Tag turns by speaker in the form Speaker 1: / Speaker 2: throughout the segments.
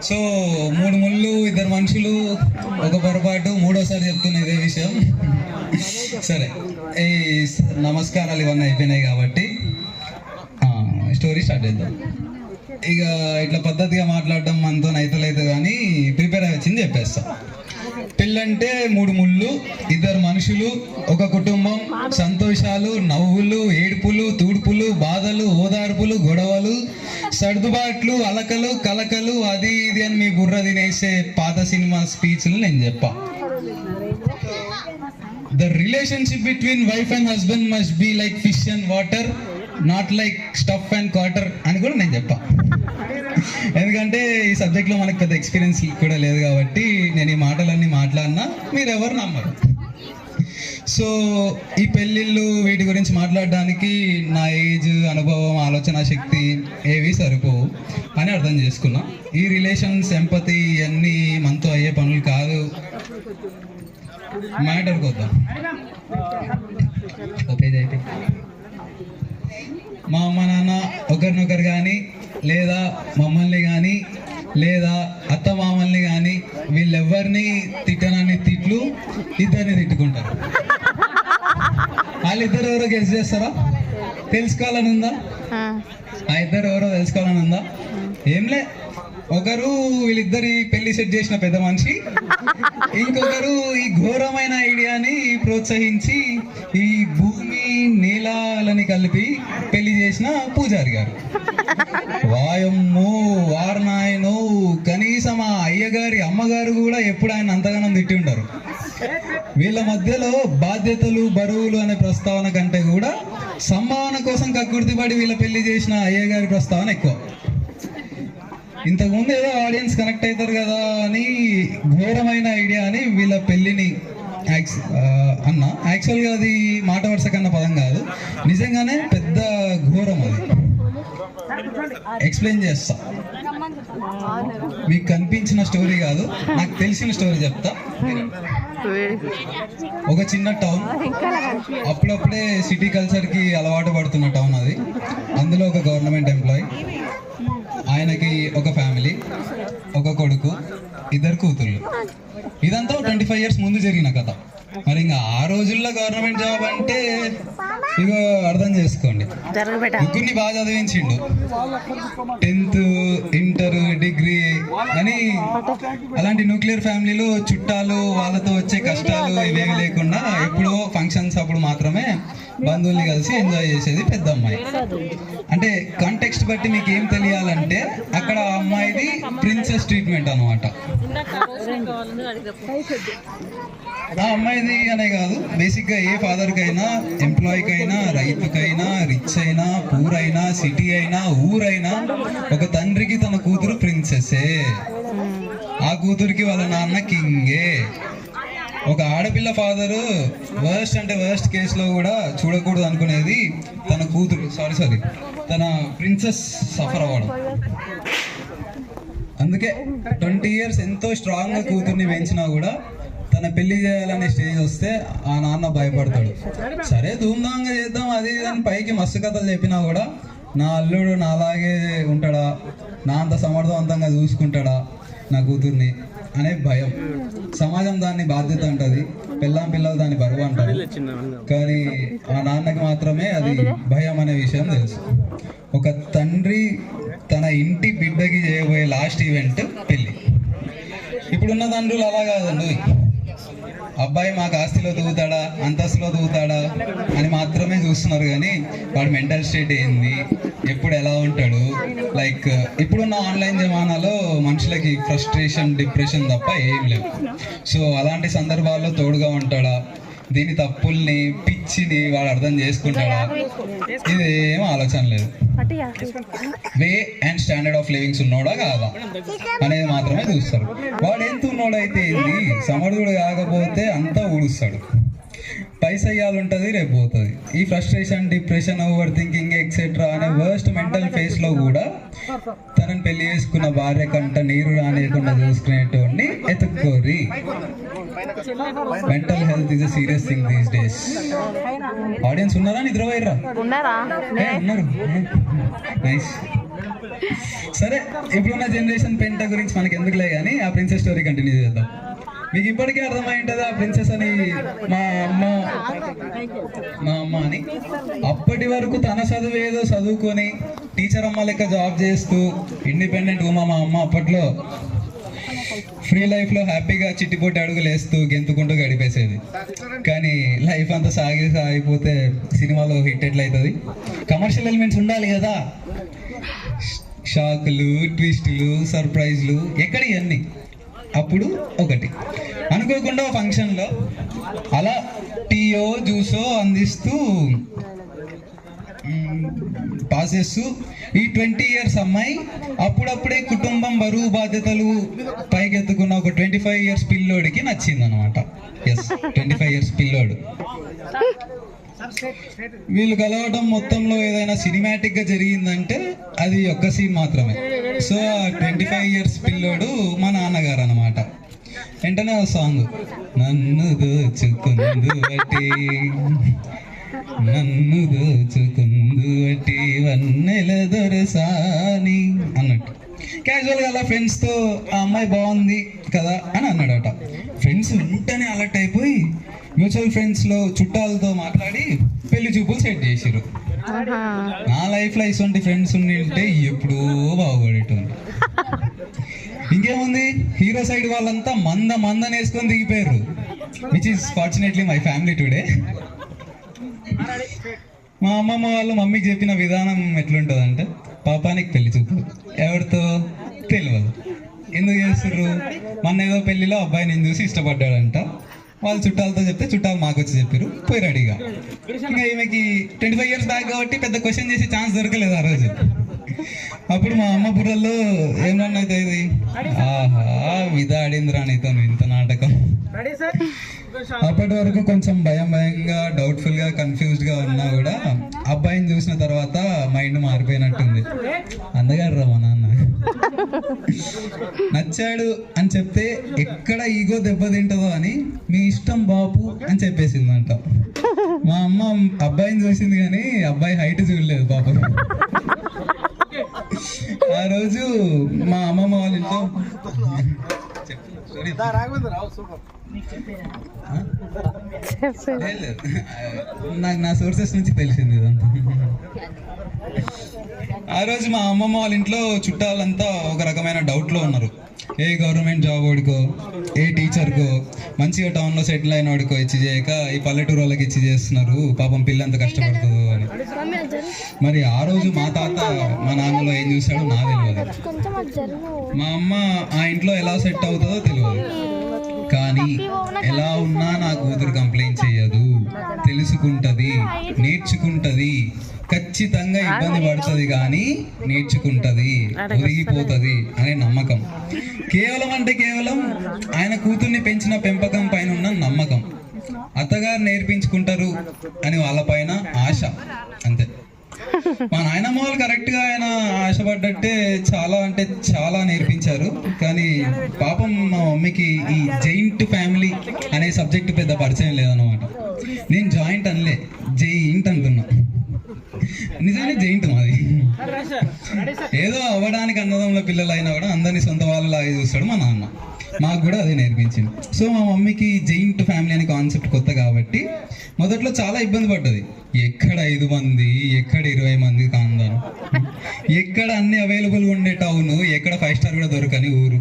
Speaker 1: So 3 ముళ్ళు 2 మనుషులు ఒక పొరపాటు, మూడోసారి చెప్తున్నా ఇదే విషయం. సరే, ఈ నమస్కారాలు ఇవన్నీ అయిపోయినాయి కాబట్టి స్టోరీ స్టార్ట్ చేద్దాం. ఇక ఇట్లా పద్ధతిగా మాట్లాడడం మనతో అయితలేదు కానీ ప్రిపేర్ అయ్యింది చెప్పేస్తా. పెళ్ళంటే 3 ముళ్ళు, 2 మనుషులు, ఒక కుటుంబం, సంతోషాలు, నవ్వులు, ఏడుపులు, తూడ్పులు, బాధలు, ఓదార్పులు, గొడవలు, సర్దుబాట్లు, అలకలు, కలకలు, అది ఇది అని మీ బుర్ర తినేసే పాత సినిమా స్పీచ్లు నేను చెప్పా. The relationship between wife and husband must be like fish and water, not like stuff and quarter అని కూడా నేను చెప్పా. ఎందుకంటే ఈ సబ్జెక్ట్లో మనకు పెద్ద ఎక్స్పీరియన్స్ కూడా లేదు కాబట్టి నేను ఈ మాటలన్నీ మాట్లాడినా మీరు ఎవరు నమ్మరు. సో ఈ పెళ్ళిళ్ళు వీటి గురించి మాట్లాడడానికి నా ఏజ్, అనుభవం, ఆలోచన శక్తి ఏవి సరిపోవు అని అర్థం చేసుకున్నా. ఈ రిలేషన్స్, ఎంపతి ఇవన్నీ మనతో అయ్యే పనులు కాదు. మ్యాటర్కి వద్దాం. ఓపేజ్ అయితే మా అమ్మ నాన్న ఒకరినొకరు కానీ, లేదా మమ్మల్ని కానీ, లేదా అత్త మామల్ని కానీ, వీళ్ళెవ్వరిని తిట్టనని తిట్లు ఇద్దరిని తిట్టుకుంటారు. వాళ్ళిద్దరు ఎవరో గెస్ చేస్తారా? తెలుసుకోవాలని ఉందా? ఆ ఇద్దరు ఎవరో తెలుసుకోవాలని ఉందా? ఏంలే, ఒకరు వీళ్ళిద్దరి పెళ్లి సెట్ చేసిన పెద్ద మనిషి, ఇంకొకరు ఈ ఘోరమైన ఐడియాని ప్రోత్సహించి ఈ భూమి నేలని కలిపి పెళ్లి చేసిన పూజారి గారు. వాయమ్మో వారనాయనో, కనీసం ఆ అయ్యగారి అమ్మగారు కూడా ఎప్పుడు ఆయన అంతగానం తిట్టి ఉంటారు. వీళ్ళ మధ్యలో బాధ్యతలు, బరువులు అనే ప్రస్తావన కంటే కూడా సంభావన కోసం కక్కుర్తిపడి వీళ్ళ పెళ్లి చేసిన అయ్యగారి ప్రస్తావన ఎక్కువ. ఇంతకుముందు ఏదో ఆడియన్స్ కనెక్ట్ అవుతారు కదా అని ఘోరమైన ఐడియా అని వీళ్ళ పెళ్ళిని అన్న. యాక్చువల్గా అది మాట వరుస కన్నా పదం కాదు, నిజంగానే పెద్ద ఘోరం అది. ఎక్స్ప్లెయిన్ చేస్తా. మీకు కనిపించిన స్టోరీ కాదు, నాకు తెలిసిన స్టోరీ చెప్తా. ఒక చిన్న టౌన్, అప్పుడప్పుడే సిటీ కల్చర్కి అలవాటు పడుతున్న టౌన్ అది. అందులో ఒక గవర్నమెంట్ ఎంప్లాయీ, ఆయనకి ఒక ఫ్యామిలీ, ఒక కొడుకు, 2 కూతుళ్ళు. ఇదంతా 25 years ముందు జరిగిన కథ. మరి ఇంకా ఆ రోజుల్లో గవర్నమెంట్ జాబ్ అంటే ఇక అర్థం చేసుకోండి. ముగ్గురిని బాగా చదివించిండు, 10th, ఇంటర్, డిగ్రీ అని. అలాంటి న్యూక్లియర్ ఫ్యామిలీలో చుట్టాలు, వాళ్ళతో వచ్చే కష్టాలు ఇవేవి లేకుండా ఎప్పుడో ఫంక్షన్స్ అప్పుడు మాత్రమే బంధువుల్ని కలిసి ఎంజాయ్ చేసేది పెద్ద అమ్మాయి. అంటే కాంటెక్స్ట్ బట్టి మీకు ఏం తెలియాలంటే అక్కడ ఆ అమ్మాయిది ప్రిన్సెస్ ట్రీట్మెంట్ అనమాట. ఆ అమ్మాయిది అనే కాదు, బేసిక్గా ఏ ఫాదర్కైనా, ఎంప్లాయీకైనా, రైతుకైనా, రిచ్ అయినా, పూర్ అయినా, సిటీ అయినా, ఊరైనా ఒక తండ్రికి తన కూతురు ప్రిన్సెస్సే. ఆ కూతురికి వాళ్ళ నాన్న కింగే. ఒక ఆడపిల్ల ఫాదరు వర్స్ట్ అంటే వర్స్ట్ కేసులో కూడా చూడకూడదు అనుకునేది తన కూతురు తన ప్రిన్సెస్ సఫర్ అవ్వడం. అందుకే 20 years ఎంతో స్ట్రాంగ్గా కూతుర్ని పెంచినా కూడా తన పెళ్లి చేయాలనే స్టేజ్ వస్తే ఆ నాన్న భయపడతాడు. సరే ధూమ్ధాంగా చేద్దాం అది అని పైకి మస్తు కథలు చెప్పినా కూడా నా అల్లుడు నాలాగే ఉంటాడా, నా అంత సమర్థవంతంగా చూసుకుంటాడా నా కూతుర్ని అనే భయం. సమాజం దాన్ని బాధ్యత అంటది, పిల్లలు దాన్ని బరువు అంటారు. కానీ ఆ నాన్నకి మాత్రమే అది భయం అనే విషయం తెలుసు. ఒక తండ్రి తన ఇంటి బిడ్డకి చేయబోయే లాస్ట్ ఈవెంట్ పెళ్ళి. ఇప్పుడున్న తండ్రులు అలా కాదండి, అబ్బాయి మాకు ఆస్తిలో దిగుతాడా, అంతస్తులో దిగుతాడా అని మాత్రమే చూస్తున్నారు. కానీ వాడి మెంటల్ స్టేట్ ఏంది, ఎప్పుడు ఎలా ఉంటాడు. లైక్ ఇప్పుడున్న ఆన్లైన్ జమానాలో మనుషులకి ఫ్రస్ట్రేషన్, డిప్రెషన్ తప్ప ఏం లేవు. సో అలాంటి సందర్భాల్లో తోడుగా ఉంటాడా, దీని తప్పుల్ని, పిచ్చిని వాడు అర్థం చేసుకుంటాడా, ఇదేం ఆలోచన లేదు. Way and standard of livings ఉన్నోడా కాదా అనేది మాత్రమే చూస్తారు. వాడు ఎంత ఉన్నోడైతే ఏంది, సమర్థుడు కాకపోతే అంతా ఊడుస్తాడు. పైసయ్యాలు ఉంటుంది, రేపు పోతుంది. ఈ frustration, depression, overthinking etcetera అనే వర్స్ట్ మెంటల్ ఫేస్లో కూడా తనని పెళ్లి చేసుకున్న భార్య కంట నీరు రానియకుండా చూసుకునేటోడిని ఎత్తుక్కోరి. Mental health is a serious thing these days. Audience ఉన్నారా, నిద్రపోయిర్రా? ఉన్నారు. నైస్. సరే, ఇప్పుడున్న జనరేషన్ పెంట గురించి మనకి ఎందుకులే కానీ ఆ ప్రిన్సెస్ స్టోరీ కంటిన్యూ చేద్దాం. మీకు ఇప్పటికే అర్థమై ఉంటుంది ఆ ప్రిన్సెస్ అని మా అమ్మ అని. అప్పటి వరకు తన చదువు ఏదో చదువుకొని టీచర్ అమ్మ లెక్క జాబ్ చేస్తూ ఇండిపెండెంట్ ఉమా మా అమ్మ అప్పట్లో ఫ్రీ లైఫ్లో హ్యాపీగా చిట్టిపోటి అడుగులు వేస్తూ గెంతుకుంటూ గడిపేసేది. కానీ లైఫ్ అంతా సాగిపోతే సినిమాలో హిట్ ఎట్లయితుంది? కమర్షియల్ ఎలిమెంట్స్ ఉండాలి కదా, షాకులు, ట్విస్టులు, సర్ప్రైజ్లు ఎక్కడి అన్నీ. అప్పుడు ఒకటి అనుకోకుండా ఫంక్షన్లో అలా టీయో జ్యూసో అందిస్తూ పాస్ చేస్తూ ఈ 20 years అమ్మాయి అప్పుడప్పుడే కుటుంబం బరువు బాధ్యతలు పైకెత్తుకున్న ఒక 25 years పిల్లోడికి నచ్చింది అనమాట. ఎస్, 25 years పిల్లోడు. వీళ్ళు కలవడం మొత్తంలో ఏదైనా సినిమాటిక్ గా జరిగిందంటే అది ఒక్క సీన్ మాత్రమే. సో ఆ 25 years పిల్లోడు మా నాన్నగారు అనమాట. వెంటనే ఒక సాంగ్, నన్ను దోచుకుందు అటి నన్ను దోచుకుందు అటి వన్నెల దొరసాని అన్నట్టు క్యాజువల్గా అలా ఫ్రెండ్స్తో ఆ అమ్మాయి బాగుంది కదా అని అన్నాడట. ఫ్రెండ్స్ వెంటనే అలర్ట్ అయిపోయి మ్యూచువల్ ఫ్రెండ్స్లో చుట్టాలతో మాట్లాడి పెళ్లి చూపులు సెట్ చేసారు. నా లైఫ్లో ఇటువంటి ఫ్రెండ్స్ ఉండింటే ఎప్పుడూ బాగుపడేటువంటి. ఇంకేముంది, హీరో సైడ్ వాళ్ళంతా మందనే వేసుకొని దిగిపోయారు, which is fortunately my family today. మా అమ్మమ్మ వాళ్ళు మమ్మీకి చెప్పిన విధానం ఎట్లుంటుంది అంటే, పాపానికి పెళ్లి చూపులు ఎవరితో తెలియదు, ఎందుకు చేస్తుర్రు? మొన్న ఏదో పెళ్లిలో అబ్బాయి నేను చూసి ఇష్టపడ్డాడంట, వాళ్ళు చుట్టాలతో చెప్తే చుట్టాలు మాకు వచ్చి చెప్పారు, పోయి రెడీగా. ఇంకా ఈమెకి 25 years బ్యాక్ కాబట్టి పెద్ద క్వశ్చన్ చేసే ఛాన్స్ దొరకలేదు ఆ రోజు. అప్పుడు మా అమ్మ బుర్రల్లో ఏమన్నైతే ఇది, ఆహా విధ ఆడిందిరా నీతో ఇంత నాటకం. అప్పటి వరకు కొంచెం భయంగా డౌట్ఫుల్గా కన్ఫ్యూజ్డ్గా ఉన్నా కూడా అబ్బాయిని చూసిన తర్వాత మైండ్ మారిపోయినట్టుంది. అందగాడు రా మా నాన్న, నచ్చాడు అని చెప్తే ఎక్కడ ఈగో దెబ్బతింటుందో అని మీ ఇష్టం బాపు అని చెప్పేసిందంట. మా అమ్మ అబ్బాయిని చూసింది కానీ అబ్బాయి హైట్ చూడలేదు పాపం. ఆ రోజు మా అమ్మమ్మ వాళ్ళ ఇంట్లో నాకు నా సోర్సెస్ నుంచి తెలిసింది ఇదంతా. ఆ రోజు మా అమ్మమ్మ వాళ్ళ ఇంట్లో చుట్టాలంతా ఒక రకమైన డౌట్లో ఉన్నారు. ఏ గవర్నమెంట్ జాబ్ వాడికో, ఏ టీచర్కో, మంచిగా టౌన్లో సెటిల్ అయిన వాడికో ఇచ్చి చేయక ఈ పల్లెటూరు వాళ్ళకి ఇచ్చి చేస్తున్నారు, పాపం పిల్ల ఎంత కష్టపడుతుందో అని. మరి ఆ రోజు మా తాత మా నాన్నలో ఏం చూసాడో నాకు తెలియదు. మా అమ్మ ఆ ఇంట్లో ఎలా సెట్ అవుతుందో తెలియదు. కానీ ఎలా ఉన్నా నా కూతురు కంప్లైంట్ చేయదు, తెలుసుకుంటది, నేర్చుకుంటది, ఖచ్చితంగా ఇబ్బంది పడుతుంది కానీ నేర్చుకుంటది, ఒరిగిపోతుంది అనే నమ్మకం. కేవలం ఆయన కూతుర్ని పెంచిన పెంపకం పైన ఉన్న నమ్మకం. అత్తగారు నేర్పించుకుంటారు అని వాళ్ళ పైన ఆశ, అంతే. మా నాయనమ్మ వాళ్ళు కరెక్ట్గా ఆయన ఆశపడ్డట్టే చాలా నేర్పించారు. కానీ పాపం మా మమ్మీకి ఈ జైంట్ ఫ్యామిలీ అనే సబ్జెక్ట్ పెద్ద పరిచయం లేదన్నమాట. నేను జాయింట్ అనలే, జైంట్ అంటున్నా. నిజాన్ని జైంట్ మాది. ఏదో అవ్వడానికి అన్నదమ్ముల పిల్లలు అయినా కూడా అందరినీ సొంత వాళ్ళలాగా చూస్తాడు మా నాన్న. మాకు కూడా అదే నేర్పించింది. సో మా మమ్మీకి జైంట్ ఫ్యామిలీ అనే కాన్సెప్ట్ కొత్త కాబట్టి మొదట్లో చాలా ఇబ్బంది పడ్డది. ఎక్కడ 5 మంది, ఎక్కడ 20 మంది కాందాను, ఎక్కడ అన్ని అవైలబుల్గా ఉండే టౌన్, ఎక్కడ 5 star కూడా దొరకని ఊరు,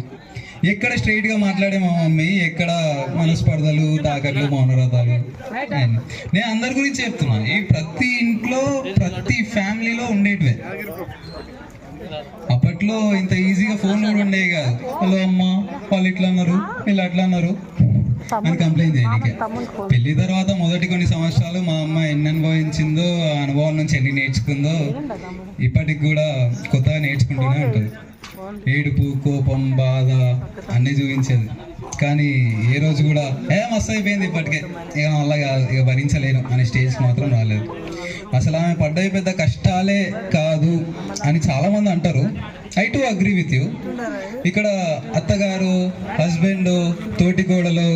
Speaker 1: ఎక్కడ స్ట్రైట్గా మాట్లాడే మా మమ్మీ, ఎక్కడ మనస్పర్ధలు, తాకట్లు, మౌనరథాలు. నేను అందరి గురించి చెప్తున్నాను. ఈ ప్రతి ఇంట్లో ప్రతి ఫ్యామిలీలో ఉండేటివే. అప్పట్లో ఇంత ఈజీగా ఫోన్ కూడా ఉండేవి కాదు. హలో అమ్మ, వాళ్ళు ఇట్లా అన్నారు, వీళ్ళు అట్లా అన్నారు అని కంప్లైంట్ చేయడానికి. పెళ్లి తర్వాత మొదటి కొన్ని సంవత్సరాలు మా అమ్మ ఎన్ని అనుభవించిందో, ఆ అనుభవం నుంచి ఎన్ని నేర్చుకుందో ఇప్పటికి కూడా కొత్తగా నేర్చుకుంటూనే ఉంటుంది. ఏడుపు, కోపం, బాధ అన్నీ చూపించేది. కానీ ఏ రోజు కూడా మస్తు అయిపోయింది ఇప్పటికే, ఇక వల్ల ఇక భరించలేను అనే స్టేజ్కి మాత్రం రాలేదు. అసలు ఆమె పడ్డవి పెద్ద కష్టాలే కాదు అని చాలామంది అంటారు. I to agree with you. ఇక్కడ అత్తగారు, హస్బెండ్, తోటి కోడలు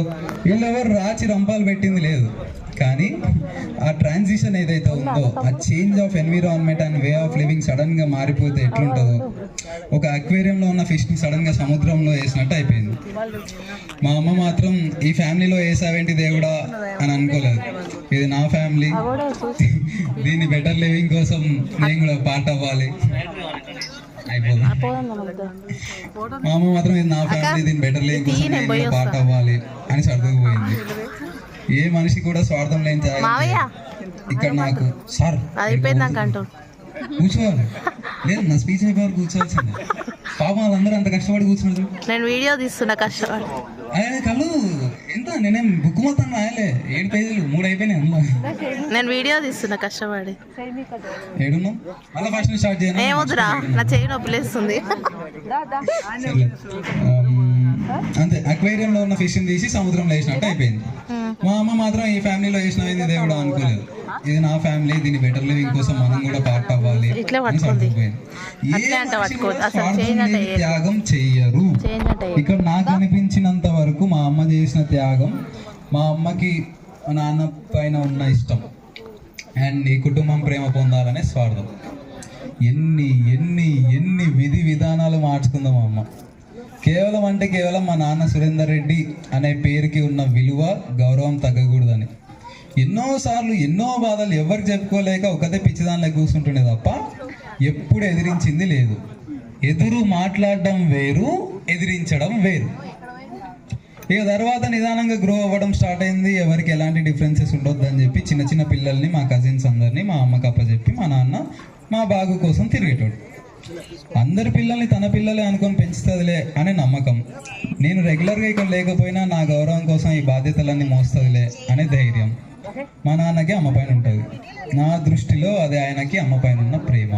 Speaker 1: వీళ్ళెవరు రాచి రంపాలు పెట్టింది లేదు. కానీ ఆ ట్రాన్సిషన్ ఏదైతే ఉందో, ఆ change of environment and way of living సడన్గా మారిపోతే ఎట్లుంటుందో, ఒక అక్వేరియంలో ఉన్న ఫిష్ని సడన్గా సముద్రంలో వేసినట్టు అయిపోయింది. మా అమ్మ మాత్రం ఈ ఫ్యామిలీలో వేసావేంటి దేవుడా అని అనుకోలేదు. ఇది నా ఫ్యామిలీ, దీన్ని బెటర్ లివింగ్ కోసం నేను కూడా పార్ట్ అవ్వాలి. మా అమ్మ మాత్రం ఇది నా ఫ్యామిలీ, దీన్ని బెటర్ లివింగ్ కోసం నేను కూడా పార్ట్ అవ్వాలి అని సర్దుకుపోయింది. ఏ మనిషి కూడా స్వార్థం లేని త్యాగం. ఇక్కడ నాకు సార్ కూర్చోవాలి లేదు, నా స్పీచ్ అయిపోయి కూర్చోవాల్సిందే. పాపం వాళ్ళందరూ అంత కష్టపడి కూర్చున్నారు.
Speaker 2: నేను వీడియో తీస్తున్నా కష్టపడి.
Speaker 1: కళ్ళు ఎంత, నేనేం బుక్ మొత్తం రాయలే, 7 పేజీలు 3 అయిపోయినాయి అందులో.
Speaker 2: నేను వీడియో తీస్తున్నా కష్టపడి.
Speaker 1: ఏడున్నా మళ్ళీ ఫస్ట్ స్టార్ట్ చేయాలి.
Speaker 2: ఏమొద్దురా, నా చెయ్యి నొప్పిలేస్తుంది.
Speaker 1: అంతే, అక్వేరియంలో ఉన్న ఫిష్ తీసి సముద్రంలో వేసినట్టు అయిపోయింది. మా అమ్మ మాత్రం ఈ ఫ్యామిలీలో వేసినది దేవుడు అనుకోలేదు. ఇది నా ఫ్యామిలీ, దీని బెటర్ లివింగ్ కోసం మనం కూడా పార్ట్ అవ్వాలి. త్యాగం చెయ్యరు. ఇక్కడ నాకు అనిపించినంత వరకు మా అమ్మ చేసిన త్యాగం, మా అమ్మకి మా నాన్న పైన ఉన్న ఇష్టం అండ్ ఈ కుటుంబం ప్రేమ పొందాలనే స్వార్థం. ఎన్ని ఎన్ని ఎన్ని విధి విధానాలు మార్చుకుందాం అమ్మ. కేవలం అంటే కేవలం మా నాన్న సురేందర్ రెడ్డి అనే పేరుకి ఉన్న విలువ, గౌరవం తగ్గకూడదని ఎన్నోసార్లు ఎన్నో బాధలు ఎవరికి చెప్పుకోలేక ఒకదే పిచ్చిదానిలో కూర్చుంటుండే తప్ప ఎప్పుడు ఎదిరించింది లేదు. ఎదురు మాట్లాడడం వేరు, ఎదిరించడం వేరు. ఇక తర్వాత నిదానంగా గ్రో అవ్వడం స్టార్ట్ అయింది. ఎవరికి ఎలాంటి డిఫరెన్సెస్ ఉండొద్దు అని చెప్పి చిన్న చిన్న పిల్లల్ని, మా కజిన్స్ అందరినీ మా అమ్మకి అప్పచెప్పి మా నాన్న మా బాగు కోసం తిరిగేటోడు. అందరి పిల్లల్ని తన పిల్లలే అనుకొని పెంచుతుందిలే అనే నమ్మకం. నేను రెగ్యులర్గా ఇక్కడ లేకపోయినా నా గౌరవం కోసం ఈ బాధ్యతలన్నీ మోస్తుందిలే అనే ధైర్యం మా నాన్నకి అమ్మ పైన ఉంటుంది. నా దృష్టిలో అది ఆయనకి అమ్మ పైన ఉన్న ప్రేమ.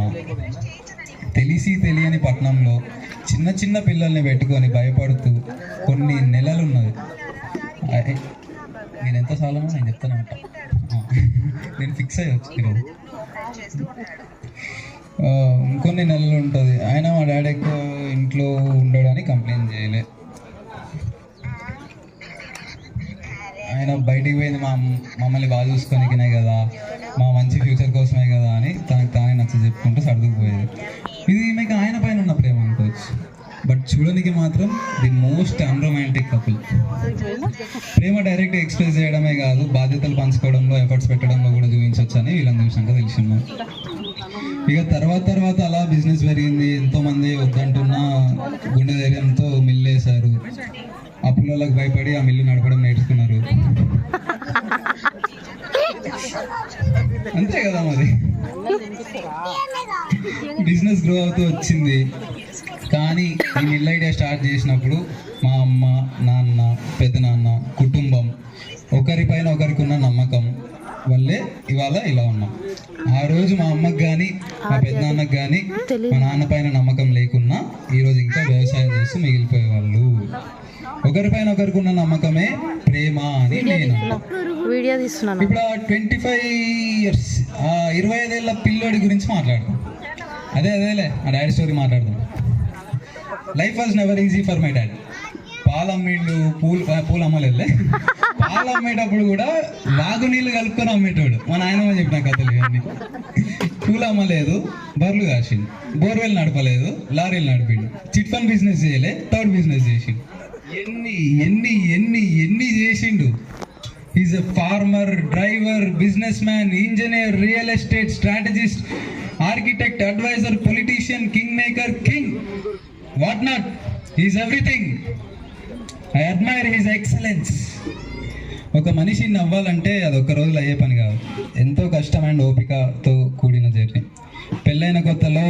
Speaker 1: తెలిసి తెలియని పట్టణంలో చిన్న చిన్న పిల్లల్ని పెట్టుకొని భయపడుతూ కొన్ని నెలలు ఉన్నది. నేను ఎంత సార్లు నేను చెప్తానంట, నేను ఫిక్స్ అయ్యి వచ్చి ఇంకొన్ని నెలలు ఉంటుంది. ఆయన మా డాడీ ఎక్కువ ఇంట్లో ఉండడానికి కంప్లైంట్ చేయలే. ఆయన బయటికి పోయింది మమ్మల్ని బాగా చూసుకోనికినే కదా, మా మంచి ఫ్యూచర్ కోసమే కదా అని తనకు తానే నచ్చ చెప్పుకుంటూ సర్దుకుపోయేది. ఇది మీకు ఆయన పైన ఉన్న ప్రేమ అనుకోవచ్చు, బట్ చూడడానికి మాత్రం the most unromantic couple. Prema direct express చేయడమే కాదు, బాధ్యతలు పంచుకోవడంలో, ఎఫర్ట్స్ పెట్టడంలో కూడా చూపించవచ్చు అని వీళ్ళని చూసినాక తెలిసింది. ఇక తర్వాత అలా బిజినెస్ పెరిగింది. ఎంతోమంది వద్దంటున్నా గుండె ధైర్యంతో మిల్లు వేశారు. అప్పులకు భయపడి ఆ మిల్లు నడపడం నేర్చుకున్నారు. అంతే కదా మరి, బిజినెస్ గ్రో అవుతూ వచ్చింది. కానీ ఈ మిల్ ఐడియా స్టార్ట్ చేసినప్పుడు మా అమ్మ, నాన్న, పెద్దనాన్న, కుటుంబం ఒకరిపైన ఒకరికి ఉన్న నమ్మకం వల్లే ఇవాళ ఇలా ఉన్నాం. ఆ రోజు మా అమ్మకి కానీ మా పెద్దనాన్నకి కానీ మా నాన్న పైన నమ్మకం లేకున్నా ఈరోజు ఇంకా వ్యవసాయం చేస్తూ మిగిలిపోయేవాళ్ళు. ఒకరిపైన ఒకరికి ఉన్న నమ్మకమే ప్రేమ అని నేను
Speaker 2: వీడియో తీస్తున్నాను.
Speaker 1: ఇప్పుడు 25 years 25 ఏళ్ళ పిల్లోడి గురించి మాట్లాడదాం. అదేలే ఆ డాడీ స్టోరీ మాట్లాడదాం. Life was never easy for my dad. పాలు అమ్మిండు, పూలు అమ్మలేదులే. పాలు అమ్మేటప్పుడు కూడా వాగునీళ్ళు కలుపుకొని అమ్మేటోడు. మా నాయనమ్మ చెప్పిన కథలు ఇవన్నీ. పూలు అమ్మలేదు, బర్రెలు కాసిండు, బోర్వెల్ నడపలేదు, లారీలు నడిపిండు, చిట్ ఫండ్ బిజినెస్ చేయలే, థర్డ్ బిజినెస్ చేసిండు. ఎన్ని ఎన్ని ఎన్ని ఎన్ని చేసిండు. Is a farmer, driver, businessman, engineer, real estate strategist, architect, advisor, politician, kingmaker, king, what not. Is everything. I admire his excellence. ఒక మనిషి నవ్వాలంటే అది ఒక్క రోజులో అయ్యే పని కాదు. ఎంతో కష్టం అండ్ ఓపికతో కూడిన జర్నీ. పెళ్ళైన కొత్తలో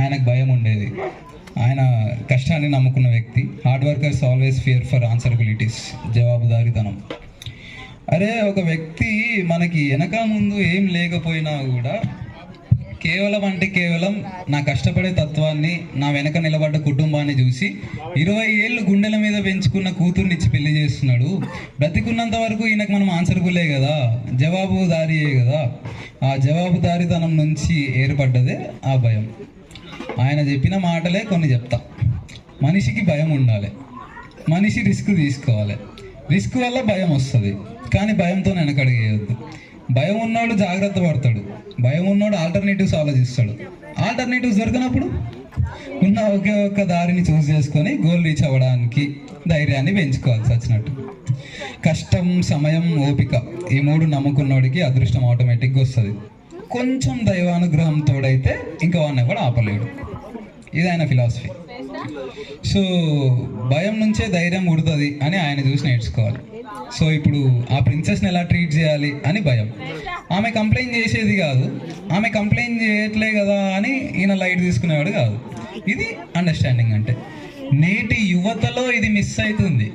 Speaker 1: ఆయనకు భయం ఉండేది. ఆయన కష్టాన్ని నమ్ముకున్న వ్యక్తి. Hard workers always fear for answerabilities. జవాబుదారీతనం. అరే, ఒక వ్యక్తి మనకి వెనక ముందు ఏం లేకపోయినా కూడా కేవలం అంటే కేవలం నా కష్టపడే తత్వాన్ని, నా వెనక నిలబడ్డ కుటుంబాన్ని చూసి 20 ఏళ్ళు గుండెల మీద పెంచుకున్న కూతుర్ని ఇచ్చి పెళ్లి చేస్తున్నాడు. బ్రతికున్నంత వరకు ఈయనకు మనం ఆన్సరబులే కదా, జవాబుదారీయే కదా. ఆ జవాబుదారీతనం నుంచి ఏర్పడ్డదే ఆ భయం. ఆయన చెప్పిన మాటలే కొన్ని చెప్తా. మనిషికి భయం ఉండాలి, మనిషి రిస్క్ తీసుకోవాలి. రిస్క్ వల్ల భయం వస్తుంది, కానీ భయంతో వెనకడిగేయద్దు. భయం ఉన్నోడు జాగ్రత్త పడతాడు, భయం ఉన్నోడు ఆల్టర్నేటివ్స్ ఆలోచిస్తాడు. ఆల్టర్నేటివ్స్ దొరికినప్పుడు ఉన్న ఒకే ఒక్క దారిని చూస్ చేసుకొని గోల్ రీచ్ అవ్వడానికి ధైర్యాన్ని పెంచుకోవాల్సి వచ్చినట్టు. కష్టం, సమయం, ఓపిక ఈ మూడు నమ్ముకున్నోడికి అదృష్టం ఆటోమేటిక్గా వస్తుంది. కొంచెం దైవానుగ్రహం తోడైతే ఇంకా వాడిని కూడా ఆపలేడు. ఇది ఆయన ఫిలాసఫీ. సో భయం నుంచే ధైర్యం ఉడుతుంది అని ఆయన చూసి నేర్చుకోవాలి. సో ఇప్పుడు ఆ ప్రిన్సెస్ని ఎలా ట్రీట్ చేయాలి అని భయం. ఆమె కంప్లైంట్ చేసేది కాదు, ఆమె కంప్లైంట్ చేయట్లే కదా అని ఈయన లైట్ తీసుకునేవాడు కాదు. ఇది అండర్స్టాండింగ్ అంటే. నేటి యువతలో ఇది మిస్ అవుతుంది.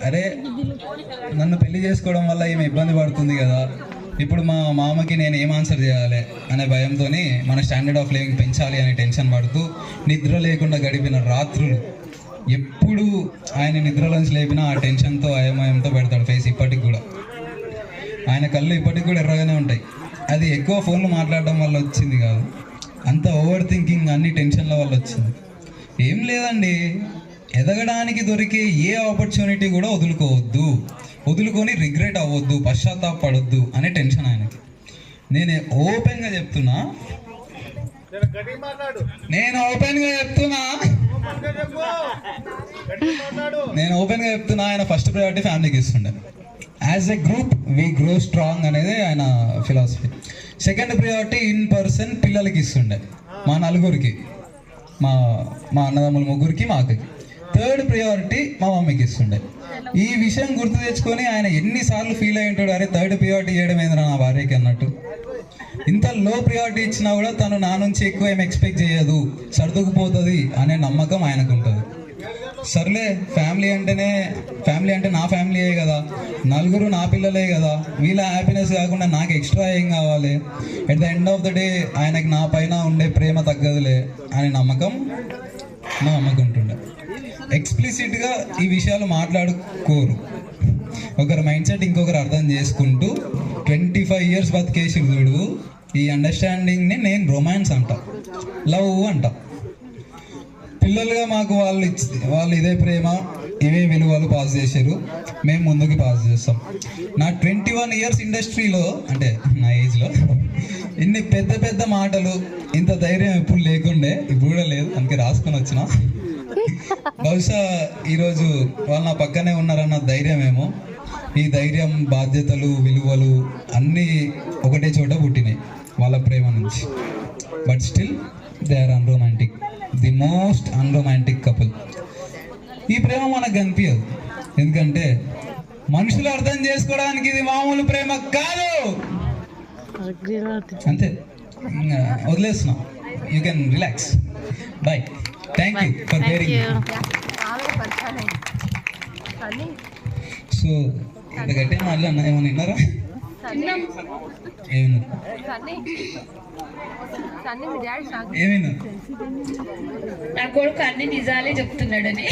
Speaker 1: అరే నన్ను పెళ్లి చేసుకోవడం వల్ల ఈమె ఇబ్బంది పడుతుంది కదా, ఇప్పుడు మా మామకి నేను ఏం ఆన్సర్ చేయాలి అనే భయంతో మన స్టాండర్డ్ ఆఫ్ లివింగ్ పెంచాలి అని టెన్షన్ పడుతూ నిద్ర లేకుండా గడిపిన రాత్రులు. ఎప్పుడు ఆయన నిద్రలోంచి లేపినా ఆ టెన్షన్తో అయమయంతో పెడతాడు ఫేస్. ఇప్పటికి కూడా ఆయన కళ్ళు ఇప్పటికి కూడా ఎర్రగానే ఉంటాయి. అది ఎక్కువ ఫోన్లు మాట్లాడడం వల్ల వచ్చింది కాదు, అంత ఓవర్ థింకింగ్ అన్ని టెన్షన్ల వల్ల వచ్చింది. ఏం లేదండి, ఎదగడానికి దొరికే ఏ ఆపర్చునిటీ కూడా వదులుకొని రిగ్రెట్ అవ్వద్దు, పశ్చాత్తాపడొద్దు అనే టెన్షన్ ఆయనకి. నేను ఓపెన్గా చెప్తున్నా ఆయన ఫస్ట్ ప్రయారిటీ ఫ్యామిలీకి ఇస్తుండే. As a group we grow strong అనేది ఆయన philosophy. Second priority in person పిల్లలకి ఇస్తుండే, మా నలుగురికి, మా అన్నదమ్ముల ముగ్గురికి, మాకు. థర్డ్ ప్రియారిటీ మా మమ్మీకి ఇస్తుండే. ఈ విషయం గుర్తు తెచ్చుకొని ఆయన ఎన్నిసార్లు ఫీల్ అయి ఉంటాడు, అరే థర్డ్ ప్రియారిటీ చేయడం ఏంద్రా నా భార్యకి అన్నట్టు. ఇంత లో ప్రియారిటీ ఇచ్చినా కూడా తను నా నుంచి ఎక్కువ ఏం ఎక్స్పెక్ట్ చేయదు, సర్దుకుపోతుంది అనే నమ్మకం ఆయనకు ఉంటుంది. సర్లే, ఫ్యామిలీ అంటే నా ఫ్యామిలీయే కదా, నలుగురు నా పిల్లలే కదా, వీళ్ళ హ్యాపీనెస్ కాకుండా నాకు ఎక్స్ట్రా ఏం కావాలి, at the end of the day ఆయనకి నా పైన ఉండే ప్రేమ తగ్గదులే అనే నమ్మకం మా అమ్మకు ఉంటుండే. ఎక్స్ప్లిసిట్గా ఈ విషయాలు మాట్లాడుకోరు, ఒకరి మైండ్ సెట్ ఇంకొకరు అర్థం చేసుకుంటూ 25 years బతికేసి చూడు. ఈ అండర్స్టాండింగ్ని నేను రొమాన్స్ అంట, లవ్ అంట. పిల్లలుగా మాకు వాళ్ళు ఇదే ప్రేమ, ఇవే విలువలు పాస్ చేశారు, మేము ముందుకు పాస్ చేస్తాం. నా 21 years ఇండస్ట్రీలో, అంటే నా ఏజ్లో, ఇన్ని పెద్ద పెద్ద మాటలు, ఇంత ధైర్యం ఎప్పుడు లేకుండే, ఇప్పుడు కూడా లేదు, అందుకే రాసుకొని వచ్చిన. బహుశా ఈరోజు వాళ్ళు నా పక్కనే ఉన్నారన్న ధైర్యమేమో. ఈ ధైర్యం, బాధ్యతలు, విలువలు అన్నీ ఒకటే చోట పుట్టినాయి వాళ్ళ ప్రేమ నుంచి. But still they are unromantic, the most unromantic couple. ఈ ప్రేమ మనకు కనిపించదు, ఎందుకంటే మనుషులు అర్థం చేసుకోవడానికి ఇది మామూలు ప్రేమ కాదు. అంతే, వదిలేస్తున్నా. You can relax. Bye. Thank you for bearing. So ఇంత గట్టిగా మాట్లాడినా ఏమన్నా విన్నారా? ఏమైనా
Speaker 3: నా కొడుకు అన్ని నిజాలే చెప్తున్నాడని.